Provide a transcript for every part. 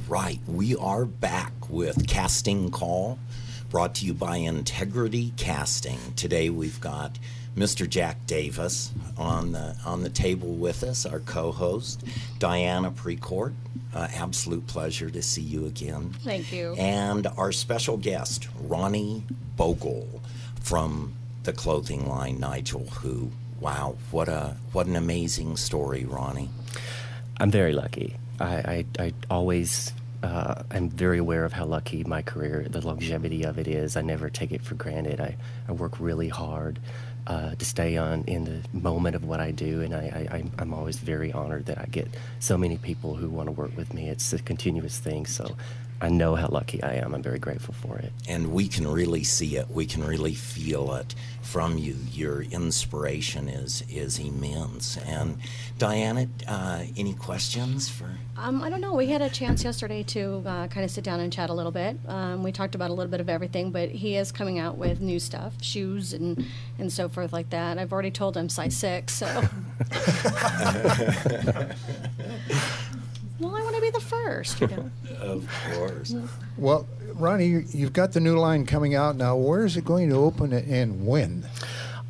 right. We are back with Casting Call, brought to you by Integrity Casting. Today we've got Mr. Jack Davis on the table with us, our co-host, Diana Precourt. Absolute pleasure to see you again. Thank you. And our special guest, Ronnie Bogle from the clothing line Nigel Who. Wow, what an amazing story, Ronnie. I'm very lucky. I always am very aware of how lucky my career, the longevity of it is. I never take it for granted. I work really hard to stay in the moment of what I do, and I'm always very honored that I get so many people who want to work with me. It's a continuous thing, so I know how lucky I am. I'm very grateful for it. And we can really see it. We can really feel it from you. Your inspiration is immense. And Diana, any questions for? I don't know. We had a chance yesterday to kind of sit down and chat a little bit. We talked about a little bit of everything, but he is coming out with new stuff, shoes and so forth like that. I've already told him size 6, so. Well, I want to be the first, you know. Of course. Well, Ronnie, you've got the new line coming out now. Where is it going to open and when?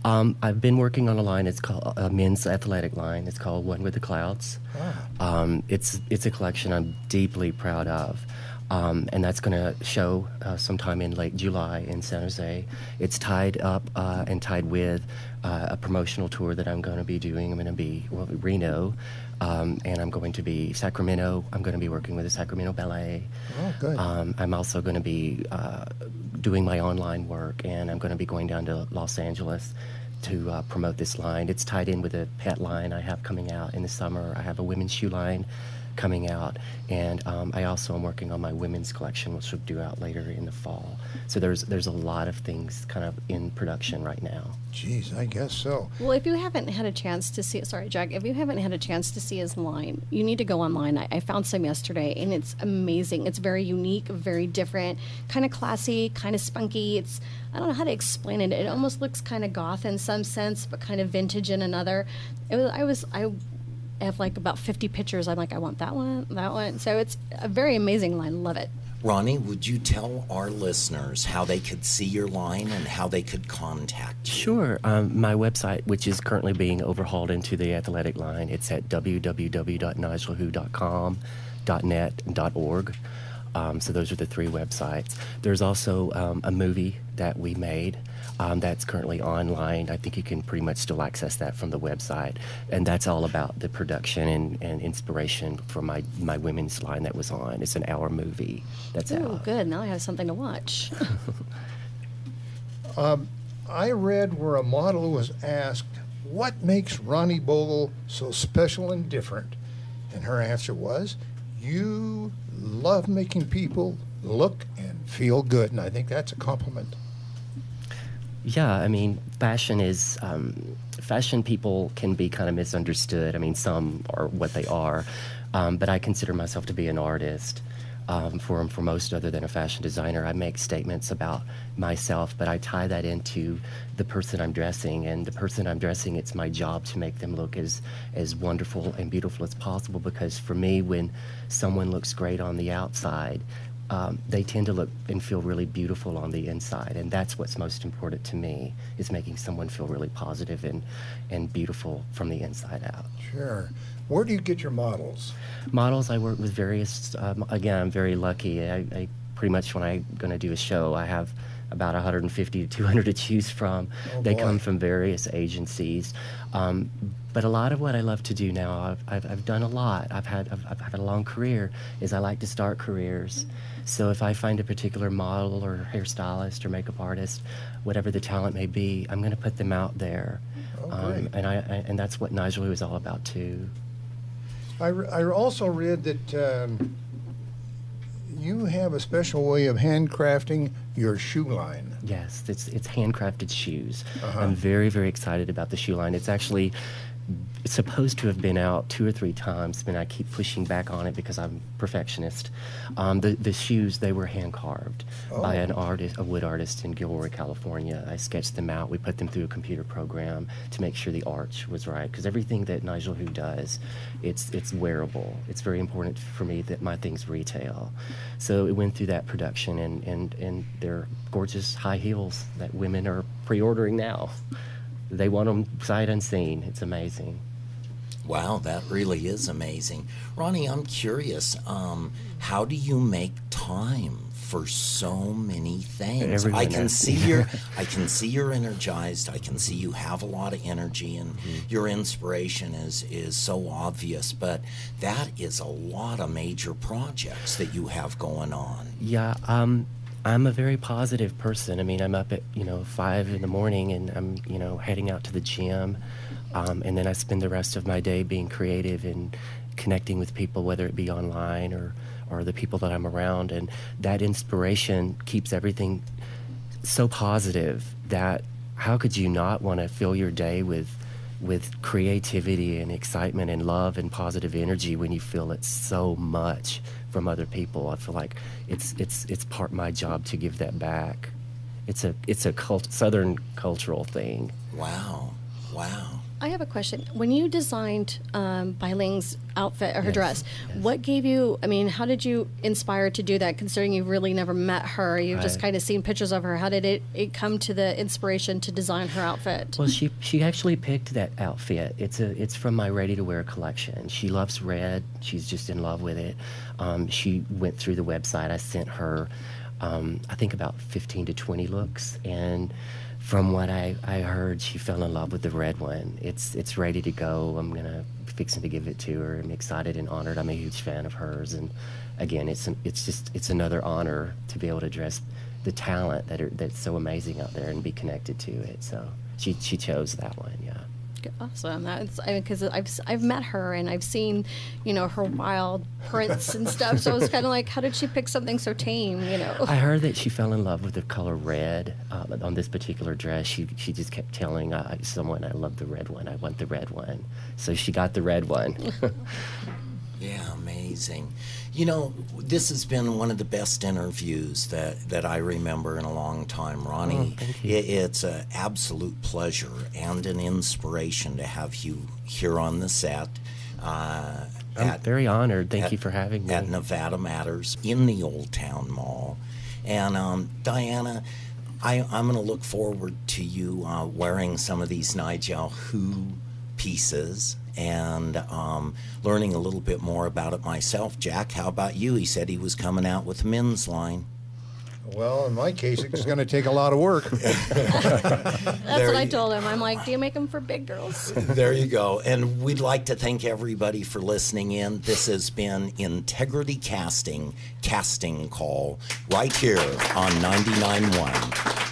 I've been working on a line. It's called a men's athletic line. It's called One with the Clouds. It's a collection I'm deeply proud of. And that's going to show sometime in late July in San Jose. It's tied up and tied with a promotional tour that I'm going to be doing. I'm going to be Reno, and I'm going to be Sacramento. I'm going to be working with the Sacramento Ballet. Oh, good. I'm also going to be doing my online work, and I'm going to be going down to Los Angeles to promote this line. It's tied in with a pet line I have coming out in the summer. I have a women's shoe line coming out, and I also am working on my women's collection, which will due out later in the fall. So there's a lot of things kind of in production right now. Jeez, I guess so. Well, if you haven't had a chance to see, sorry, Jack, if you haven't had a chance to see his line, you need to go online. I found some yesterday, and it's amazing. It's very unique, very different, kind of classy, kind of spunky. I don't know how to explain it. It almost looks kind of goth in some sense, but kind of vintage in another. I have like about 50 pictures. I'm like, I want that one. So it's a very amazing line. Love it. Ronnie, would you tell our listeners how they could see your line and how they could contact you? Sure. My website, which is currently being overhauled into the athletic line, it's at www.nigelwho.com.net.org. So those are the 3 websites. There's also a movie that we made that's currently online. I think you can pretty much still access that from the website. And that's all about the production and inspiration for my women's line that was on. It's an hour movie that's out. Oh, good. Now I have something to watch. I read where a model was asked, what makes Ronnie Bogle so special and different? And her answer was, you love making people look and feel good. And I think that's a compliment. Yeah, I mean, fashion people can be kind of misunderstood. I mean, some are what they are, but I consider myself to be an artist. For most other than a fashion designer, I make statements about myself, but I tie that into the person I'm dressing. And the person I'm dressing, it's my job to make them look as wonderful and beautiful as possible, because for me, when someone looks great on the outside, they tend to look and feel really beautiful on the inside, and that's what's most important to me, is making someone feel really positive and beautiful from the inside out. Sure. Where do you get your models? Models, I work with various, again, I'm very lucky. I pretty much, when I'm going to do a show, I have about 150 to 200 to choose from. Oh, they boy. come from various agencies. But a lot of what I love to do now, I've done a lot. I've had a long career, is I like to start careers. So if I find a particular model or hairstylist or makeup artist, whatever the talent may be, I'm going to put them out there. Oh, great. And that's what Nigel Who is all about too. I also read that you have a special way of handcrafting your shoe line. Yes, it's handcrafted shoes. Uh-huh. I'm very, very excited about the shoe line. It's actually supposed to have been out 2 or 3 times, and I keep pushing back on it because I'm a perfectionist. The shoes, they were hand carved by an artist, a wood artist in Gilroy, California. I sketched them out. We put them through a computer program to make sure the arch was right, because everything that Nigel Hu does, it's wearable. It's very important for me that my things retail. So it went through that production, and they're gorgeous high heels that women are pre-ordering now. They want them sight unseen. It's amazing. Wow, that really is amazing. Ronnie, I'm curious, how do you make time for so many things? I can see you're energized. I can see you have a lot of energy, and your inspiration is so obvious, but that is a lot of major projects that you have going on. Yeah, I'm a very positive person. I mean, I'm up at 5 in the morning, and I'm heading out to the gym, and then I spend the rest of my day being creative and connecting with people, whether it be online or the people that I'm around, and that inspiration keeps everything so positive that how could you not want to fill your day with creativity and excitement and love and positive energy when you feel it so much from other people? I feel like it's part of my job to give that back. It's a Southern cultural thing. Wow. I have a question. When you designed Bai Ling's outfit or her dress, what gave you, how did you inspire to do that, considering you've really never met her? You've just kind of seen pictures of her. How did it come to the inspiration to design her outfit? Well, she actually picked that outfit. It's from my ready-to-wear collection. She loves red. She's just in love with it. She went through the website. I sent her, I think, about 15 to 20 looks, and from what I heard, she fell in love with the red one. It's ready to go. I'm fixing to give it to her. I'm excited and honored. I'm a huge fan of hers, and again, it's another honor to be able to dress the talent that's so amazing out there and be connected to it. So she chose that one. Yeah. Awesome. That's because I've met her and I've seen, her wild prints and stuff. So I was kind of like, how did she pick something so tame? I heard that she fell in love with the color red on this particular dress. She just kept telling someone, "I love the red one. I want the red one." So she got the red one. Yeah, amazing. This has been one of the best interviews that I remember in a long time, Ronnie. Oh, thank you. It's an absolute pleasure and an inspiration to have you here on the set. I'm very honored. Thank you for having me. At Nevada Matters in the Old Town Mall. And Diana, I'm going to look forward to you wearing some of these Nigel Hu pieces and learning a little bit more about it myself. Jack, how about you? He said he was coming out with a men's line. Well, in my case, it's going to take a lot of work. That's what I told him. I'm like, do you make them for big girls? There you go. And we'd like to thank everybody for listening in. This has been Integrity Casting Call, right here on 99.1.